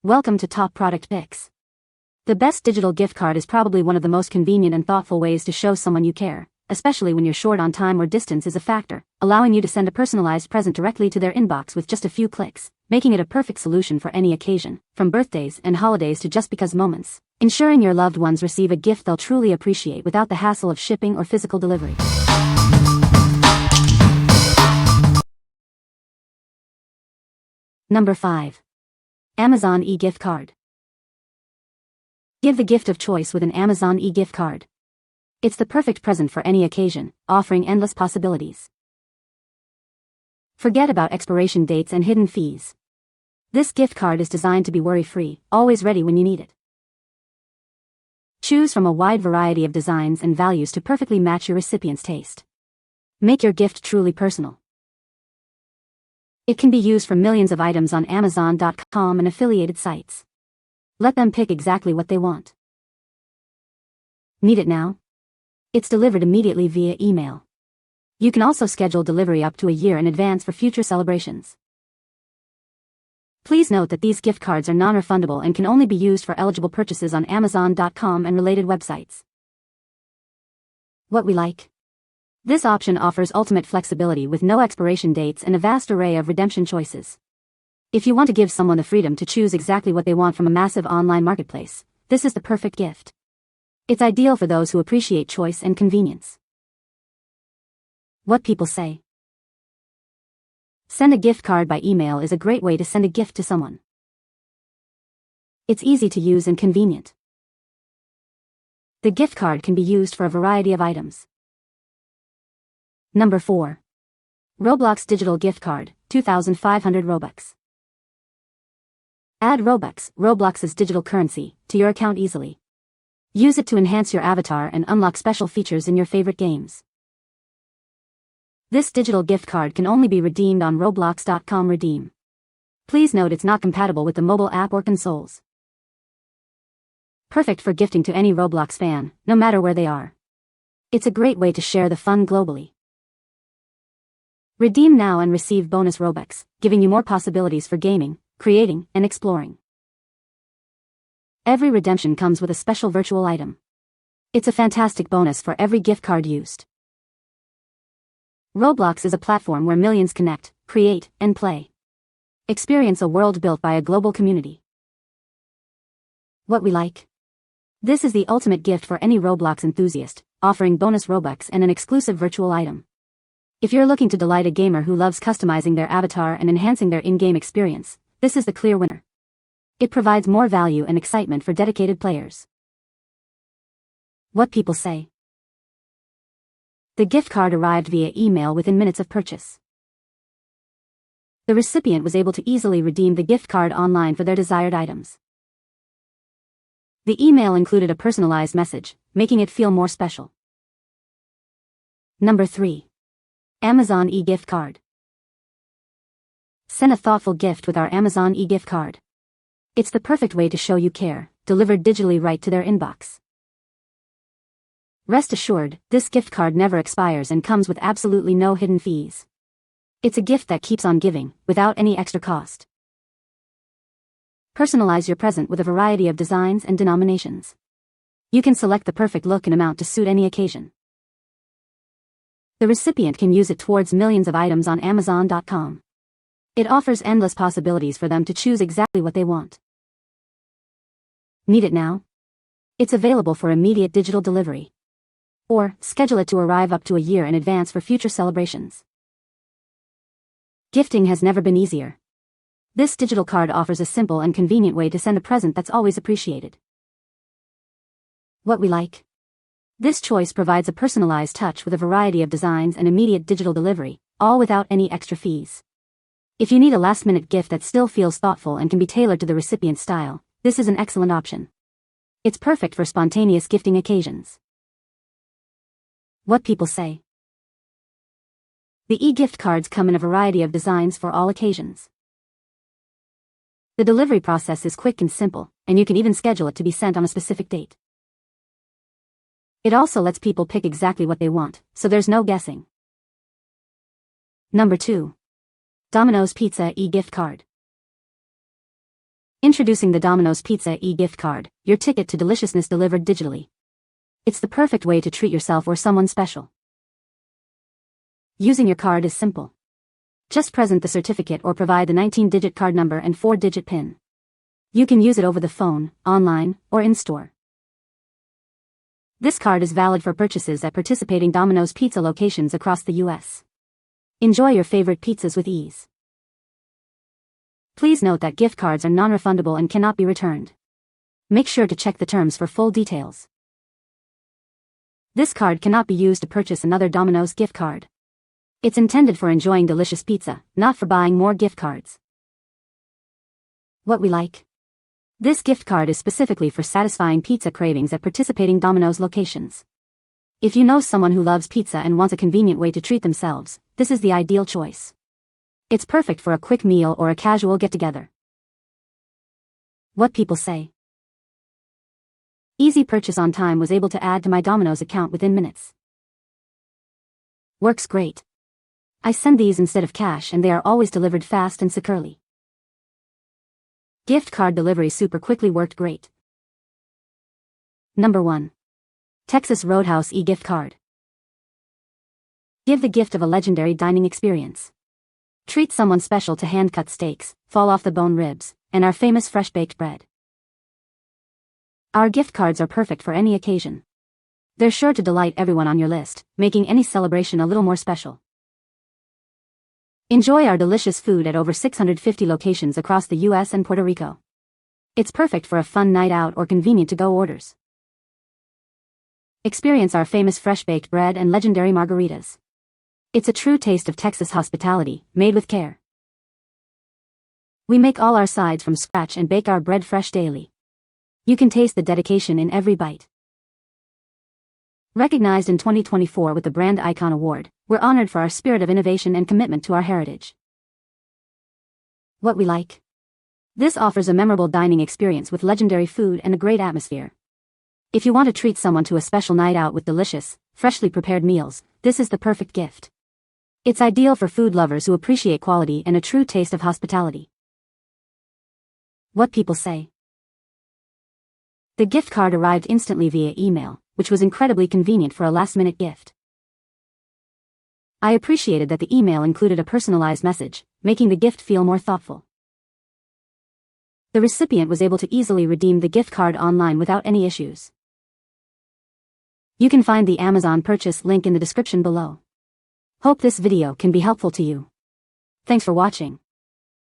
Welcome to Top Product Picks. The best digital gift card is probably one of the most convenient and thoughtful ways to show someone you care, especially when you're short on time or distance is a factor, allowing you to send a personalized present directly to their inbox with just a few clicks, making it a perfect solution for any occasion, from birthdays and holidays to just because moments, ensuring your loved ones receive a gift they'll truly appreciate without the hassle of shipping or physical delivery. Number 5. Amazon eGift Card. Give the gift of choice with an Amazon eGift card. It's the perfect present for any occasion, offering endless possibilities. Forget about expiration dates and hidden fees. This gift card is designed to be worry-free, always ready when you need it. Choose from a wide variety of designs and values to perfectly match your recipient's taste. Make your gift truly personal. It can be used for millions of items on Amazon.com and affiliated sites. Let them pick exactly what they want. Need it now? It's delivered immediately via email. You can also schedule delivery up to a year in advance for future celebrations. Please note that these gift cards are non-refundable and can only be used for eligible purchases on Amazon.com and related websites. What we like? This option offers ultimate flexibility with no expiration dates and a vast array of redemption choices. If you want to give someone the freedom to choose exactly what they want from a massive online marketplace, this is the perfect gift. It's ideal for those who appreciate choice and convenience. What people say. Send a gift card by email is a great way to send a gift to someone. It's easy to use and convenient. The gift card can be used for a variety of items. Number 4. Roblox Digital Gift Card, 2,500 Robux. Add Roblox's digital currency, to your account easily. Use it to enhance your avatar and unlock special features in your favorite games. This digital gift card can only be redeemed on Roblox.com Redeem. Please note it's not compatible with the mobile app or consoles. Perfect for gifting to any Roblox fan, no matter where they are. It's a great way to share the fun globally. Redeem now and receive bonus Robux, giving you more possibilities for gaming, creating, and exploring. Every redemption comes with a special virtual item. It's a fantastic bonus for every gift card used. Roblox is a platform where millions connect, create, and play. Experience a world built by a global community. What we like? This is the ultimate gift for any Roblox enthusiast, offering bonus Robux and an exclusive virtual item. If you're looking to delight a gamer who loves customizing their avatar and enhancing their in-game experience, this is the clear winner. It provides more value and excitement for dedicated players. What people say. The gift card arrived via email within minutes of purchase. The recipient was able to easily redeem the gift card online for their desired items. The email included a personalized message, making it feel more special. Number 3. Amazon eGift Card. Send a thoughtful gift with our Amazon eGift Card. It's the perfect way to show you care, delivered digitally right to their inbox. Rest assured, this gift card never expires and comes with absolutely no hidden fees. It's a gift that keeps on giving, without any extra cost. Personalize your present with a variety of designs and denominations. You can select the perfect look and amount to suit any occasion. The recipient can use it towards millions of items on Amazon.com. It offers endless possibilities for them to choose exactly what they want. Need it now? It's available for immediate digital delivery. Or, schedule it to arrive up to a year in advance for future celebrations. Gifting has never been easier. This digital card offers a simple and convenient way to send a present that's always appreciated. What we like? This choice provides a personalized touch with a variety of designs and immediate digital delivery, all without any extra fees. If you need a last-minute gift that still feels thoughtful and can be tailored to the recipient's style, this is an excellent option. It's perfect for spontaneous gifting occasions. What people say. The eGift cards come in a variety of designs for all occasions. The delivery process is quick and simple, and you can even schedule it to be sent on a specific date. It also lets people pick exactly what they want, so there's no guessing. Number 2. Dominos Pizza eGift Card. Introducing the Domino's Pizza eGift card, your ticket to deliciousness delivered digitally. It's the perfect way to treat yourself or someone special. Using your card is simple. Just present the certificate or provide the 19-digit card number and 4-digit PIN. You can use it over the phone, online, or in-store. This card is valid for purchases at participating Domino's Pizza locations across the U.S. Enjoy your favorite pizzas with ease. Please note that gift cards are non-refundable and cannot be returned. Make sure to check the terms for full details. This card cannot be used to purchase another Domino's gift card. It's intended for enjoying delicious pizza, not for buying more gift cards. What we like. This gift card is specifically for satisfying pizza cravings at participating Domino's locations. If you know someone who loves pizza and wants a convenient way to treat themselves, this is the ideal choice. It's perfect for a quick meal or a casual get-together. What people say. Easy purchase on time, was able to add to my Domino's account within minutes. Works great. I send these instead of cash and they are always delivered fast and securely. Gift card delivery super quickly, worked great. Number 1. Texas Roadhouse eGift card. Give the gift of a legendary dining experience. Treat someone special to hand-cut steaks, fall-off-the-bone ribs, and our famous fresh-baked bread. Our gift cards are perfect for any occasion. They're sure to delight everyone on your list, making any celebration a little more special. Enjoy our delicious food at over 650 locations across the U.S. and Puerto Rico. It's perfect for a fun night out or convenient to-go orders. Experience our famous fresh-baked bread and legendary margaritas. It's a true taste of Texas hospitality, made with care. We make all our sides from scratch and bake our bread fresh daily. You can taste the dedication in every bite. Recognized in 2024 with the Brand Icon Award, we're honored for our spirit of innovation and commitment to our heritage. What we like. This offers a memorable dining experience with legendary food and a great atmosphere. If you want to treat someone to a special night out with delicious, freshly prepared meals, this is the perfect gift. It's ideal for food lovers who appreciate quality and a true taste of hospitality. What people say. The gift card arrived instantly via email, which was incredibly convenient for a last-minute gift. I appreciated that the email included a personalized message, making the gift feel more thoughtful. The recipient was able to easily redeem the gift card online without any issues. You can find the Amazon purchase link in the description below. Hope this video can be helpful to you. Thanks for watching.